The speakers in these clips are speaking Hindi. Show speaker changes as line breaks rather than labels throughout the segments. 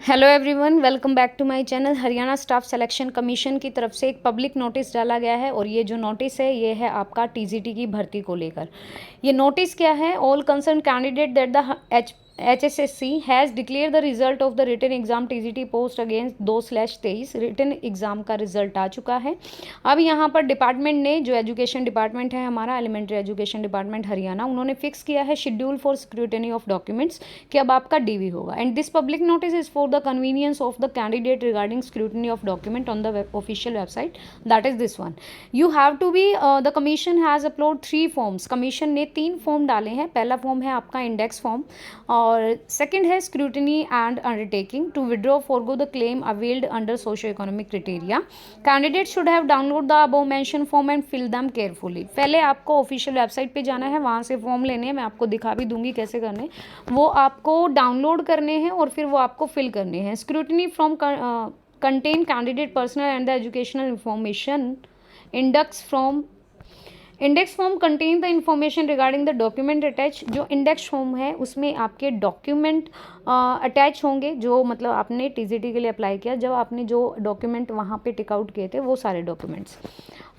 Hello everyone, welcome back to my channel. Haryana staff selection commission की तरफ से एक पब्लिक नोटिस डाला गया है और ये जो नोटिस है ये है आपका टीजीटी की भर्ती को लेकर। ये नोटिस क्या है? All concern candidate that the HSSC has declare the result of the written exam TGT post against 2/23। Written exam का रिजल्ट आ चुका है। अब यहाँ पर डिपार्टमेंट ने, जो एजुकेशन डिपार्टमेंट है हमारा, एलिमेंट्री एजुकेशन डिपार्टमेंट हरियाणा, उन्होंने फिक्स किया है schedule for scrutiny of documents कि अब आपका डीवी होगा। And this public notice is for the convenience of the candidate regarding scrutiny of document on the official website, that is this one. You have to be the commission has upload 3 forms. Commission ने 3 फॉर्म डाले हैं। पहला फॉर्म है आपका इंडेक्स फॉर्म और सेकंड है scrutiny and undertaking to withdraw forgo the claim availed under socio economic criteria. Candidate should have download the above mention form and fill them carefully. पहले आपको ऑफिशियल वेबसाइट पे जाना है, वहाँ से फॉर्म लेने हैं, मैं आपको दिखा भी दूंगी कैसे करने। वो आपको डाउनलोड करने हैं और फिर वो आपको फिल करने हैं। Scrutiny from contain candidate personal and the educational information. Index form contain the information regarding the document attach. जो इंडेक्स फॉर्म है उसमें आपके डॉक्यूमेंट अटैच होंगे, जो मतलब आपने टीजीटी के लिए अप्लाई किया, जब आपने जो डॉक्यूमेंट वहाँ पे टिक आउट किए थे वो सारे डॉक्यूमेंट्स।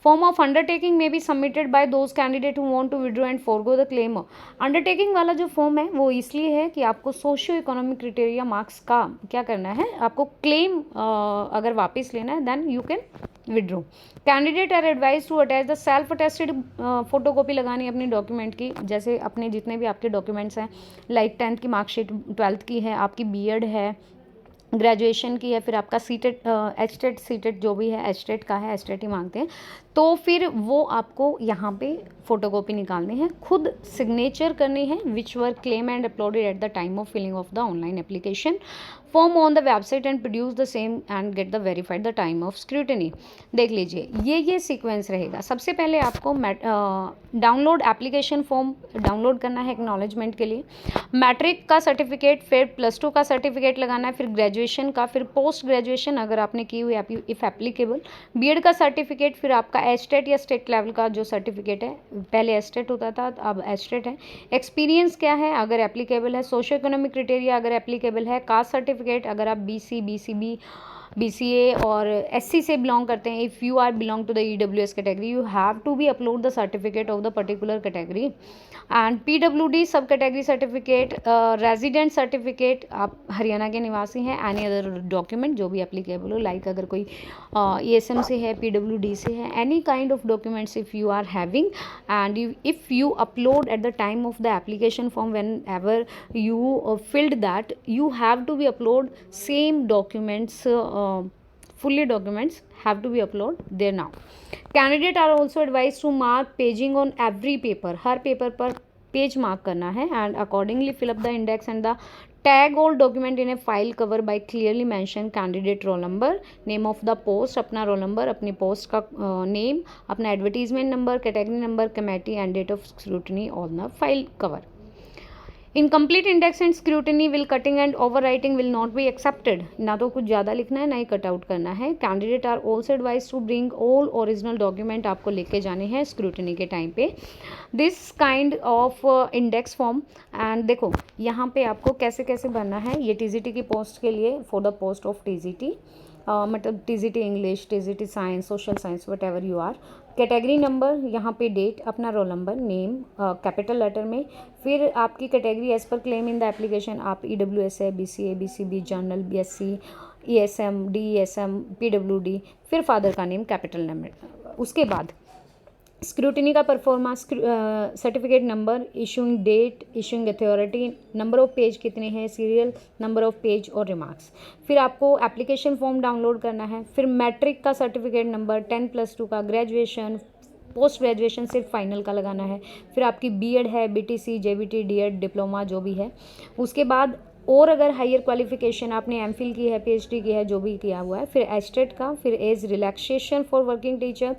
फॉर्म ऑफ अंडरटेकिंग में be submitted by those candidate who want to withdraw and forgo the claim. Undertaking वाला जो फॉर्म है वो इसलिए है कि आपको सोशियो इकोनॉमिक क्राइटेरिया मार्क्स का क्या करना है, आपको क्लेम अगर वापस लेना है then you can withdraw. Candidate are advise to attach the self attested photocopy लगानी है अपनी डॉक्यूमेंट की, जैसे अपने जितने भी आपके डॉक्यूमेंट्स हैं, लाइक 10th की मार्कशीट, 12th की है, आपकी बीएड है, ग्रेजुएशन की है, फिर आपका सीटेट, एचटेट, सीटेट जो भी है, एचटेट का है, एचटेट ही मांगते हैं, तो फिर वो आपको यहाँ पे फोटोकॉपी निकालनी है, खुद सिग्नेचर करनी है, which were claim and uploaded at the time of filling of the online application form on the website and produce the same and get the verified the time of scrutiny. देख लीजिए, ये सीक्वेंस रहेगा। सबसे पहले आपको डाउनलोड एप्लीकेशन फॉर्म डाउनलोड करना है एक्नॉलेजमेंट के लिए, मैट्रिक का सर्टिफिकेट, फिर +2 का सर्टिफिकेट लगाना है, फिर ग्रेजुएशन का, फिर पोस्ट ग्रेजुएशन अगर आपने की हुई इफ़ एप्लीकेबल, बीएड का सर्टिफिकेट, फिर आपका एचटेट या स्टेट लेवल का जो सर्टिफिकेट है, पहले एचटेट होता था अब एचटेट है, एक्सपीरियंस क्या है अगर एप्लीकेबल है, सोशियो इकोनॉमिक क्राइटेरिया अगर एप्लीकेबल है, कास्ट सर्टिफिकेट अगर आप बीसी, बीसीबी, बीसीए और एससी से बिलोंग करते हैं, if you are belong to the EWS category, you have to be upload the certificate of the particular category and PWD sub category certificate, resident certificate, आप हरियाणा के निवासी हैं, एनी अदर डॉक्यूमेंट जो भी एप्लीकेबल हो, लाइक अगर कोई ईएसएम से है, पीडब्ल्यूडी से है, any kind of documents if you are having and if you upload at the time of the application form whenever you filled that, you have to be upload same documents, fully documents have to be upload there now. Candidate are also advised to mark paging on every paper, हर पेपर पर पेज मार्क करना है and accordingly fill up the index and the tag all document in a file cover by clearly mention candidate roll number, name of the post, अपना रोल नंबर, अपनी पोस्ट का नेम, अपना advertisement number, category number, committee and date of scrutiny on the file cover. Incomplete index and scrutiny will cutting and over writing will not be accepted. ना तो कुछ ज़्यादा लिखना है ना ही कट आउट करना है। Candidate are also advise to bring all original document आपको लेके जाने हैं स्क्रूटनी के टाइम पे। This kind of index form and देखो यहाँ पे आपको कैसे कैसे भरना है। ये टीजीटी की पोस्ट के लिए, for the post of TGT, मतलब TGT English, TGT science, social science, whatever you are. Category number, यहाँ पे डेट, अपना roll number, name capital letter में, फिर आपकी कैटेगरी एज पर क्लेम इन द एप्लीकेशन, आप ईडब्ल्यूएस है, BCA, BCB, general, BSC, ESM, DESM, PWD, फिर फादर का नेम, कैपिटल नंबर। उसके बाद स्क्रूटनी का performance, certificate number, issuing date, issuing authority, number of page कितने हैं, सीरियल नंबर ऑफ पेज और रिमार्क्स। फिर आपको एप्लीकेशन फॉर्म डाउनलोड करना है, फिर मैट्रिक का सर्टिफिकेट नंबर, 10+2 का, ग्रेजुएशन, पोस्ट ग्रेजुएशन सिर्फ फाइनल का लगाना है, फिर आपकी बीएड है, बीटीसी, जेबीटी, डीएड, डिप्लोमा जो भी है। उसके बाद और अगर हायर क्वालिफिकेशन आपने एमफिल की है, पीएचडी की है, जो भी किया हुआ है, फिर एचटेट का, फिर age relaxation for working teacher,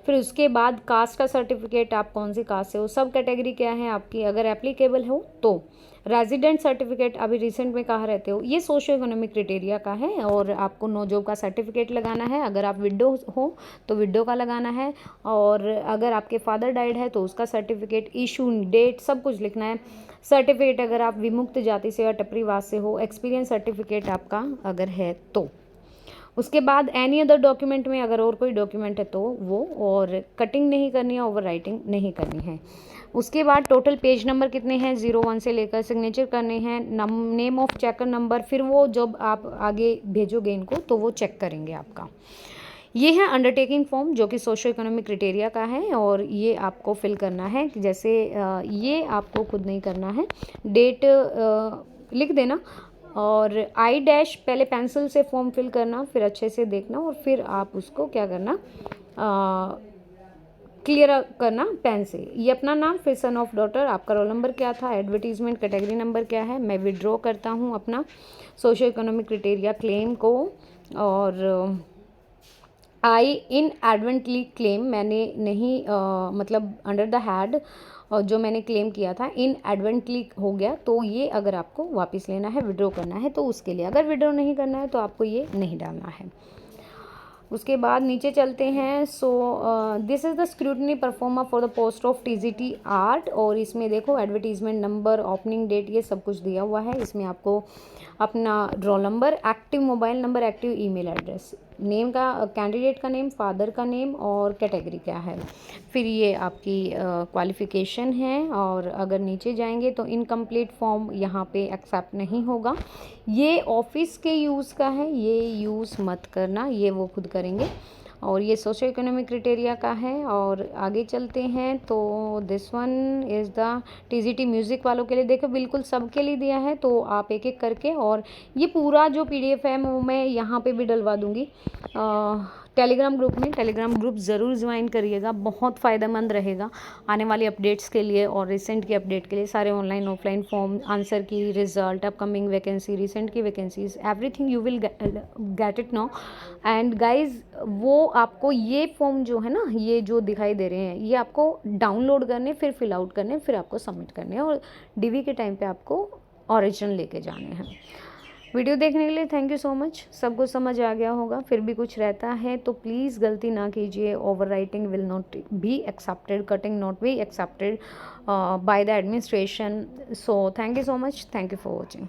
फिर उसके बाद कास्ट का सर्टिफिकेट, आप कौन सी कास्ट से हो, सब कैटेगरी क्या है आपकी अगर एप्लीकेबल हो तो, रेजिडेंट सर्टिफिकेट, अभी रिसेंट में कहाँ रहते हो, ये सोशो इकोनॉमिक क्राइटेरिया का है और आपको नो जॉब का सर्टिफिकेट लगाना है। अगर आप विडो हो तो विडो का लगाना है, और अगर आपके फादर डाइड है तो उसका सर्टिफिकेट, इशू डेट सब कुछ लिखना है। सर्टिफिकेट अगर आप विमुक्त जाति से या टपरीवास से हो, एक्सपीरियंस सर्टिफिकेट आपका अगर है तो। उसके बाद एनी अदर डॉक्यूमेंट में अगर और कोई डॉक्यूमेंट है तो वो, और कटिंग नहीं करनी है, ओवर राइटिंग नहीं करनी है। उसके बाद टोटल पेज नंबर कितने हैं 01 से लेकर, सिग्नेचर करने हैं, नेम ऑफ चेकर नंबर, फिर वो जब आप आगे भेजोगे इनको तो वो चेक करेंगे आपका। ये है अंडरटेकिंग फॉर्म जो कि सोशो इकोनॉमिक क्राइटेरिया का है, और ये आपको फिल करना है कि जैसे ये आपको खुद नहीं करना है, डेट लिख देना, और आई डैश पहले पेंसिल से फॉर्म फिल करना, फिर अच्छे से देखना, और फिर आप उसको क्या करना, क्लियर करना पेन से। ये अपना नाम, फिर सन ऑफ डॉटर, आपका रोल नंबर क्या था, एडवर्टीजमेंट कैटेगरी नंबर क्या है, मैं विड्रॉ करता हूँ अपना सोशो इकोनॉमिक क्राइटेरिया क्लेम को, और आई इन एडवेंटली क्लेम, मैंने नहीं मतलब अंडर द हैड जो मैंने क्लेम किया था इन एडवेंटली हो गया, तो ये अगर आपको वापस लेना है, विड्रॉ करना है तो उसके लिए, अगर विड्रॉ नहीं करना है तो आपको ये नहीं डालना है। उसके बाद नीचे चलते हैं। So this is the scrutiny performer for the post of TGT art, और इसमें देखो एडवर्टीजमेंट नंबर, ओपनिंग डेट, ये सब कुछ दिया हुआ है। इसमें आपको अपना roll number, active mobile number, active email address, name का, कैंडिडेट का नेम, फादर का नेम, और कैटेगरी क्या है, फिर ये आपकी क्वालिफ़िकेशन है। और अगर नीचे जाएंगे तो इनकम्प्लीट फॉर्म यहाँ पे एक्सेप्ट नहीं होगा, ये ऑफिस के यूज़ का है, ये यूज़ मत करना, ये वो खुद करेंगे। और ये सोशो इकोनॉमिक क्राइटेरिया का है। और आगे चलते हैं तो this one is the TGT music वालों के लिए, देखो बिल्कुल सबके लिए दिया है, तो आप एक एक करके, और ये पूरा जो पीडीएफ है वो मैं यहाँ पे भी डलवा दूँगी टेलीग्राम ग्रुप में। टेलीग्राम ग्रुप ज़रूर ज्वाइन करिएगा, बहुत फ़ायदेमंद रहेगा आने वाली अपडेट्स के लिए और रिसेंट की अपडेट के लिए। सारे ऑनलाइन ऑफलाइन फॉर्म, आंसर की, रिजल्ट, अपकमिंग वैकेंसी, रिसेंट की vacancies, everything you will get it now. And guys वो आपको ये फॉर्म जो है ना, ये जो दिखाई दे रहे हैं, ये आपको डाउनलोड करने, फिर फिल आउट करने, फिर आपको सबमिट करने, और डीवी के टाइम पे आपको ओरिजिनल लेके जाने हैं। वीडियो देखने के लिए थैंक यू सो मच। सब कुछ समझ आ गया होगा, फिर भी कुछ रहता है तो प्लीज़ गलती ना कीजिए। Over writing will not be accepted, cutting not be accepted by the administration. So thank you so much, thank you for watching.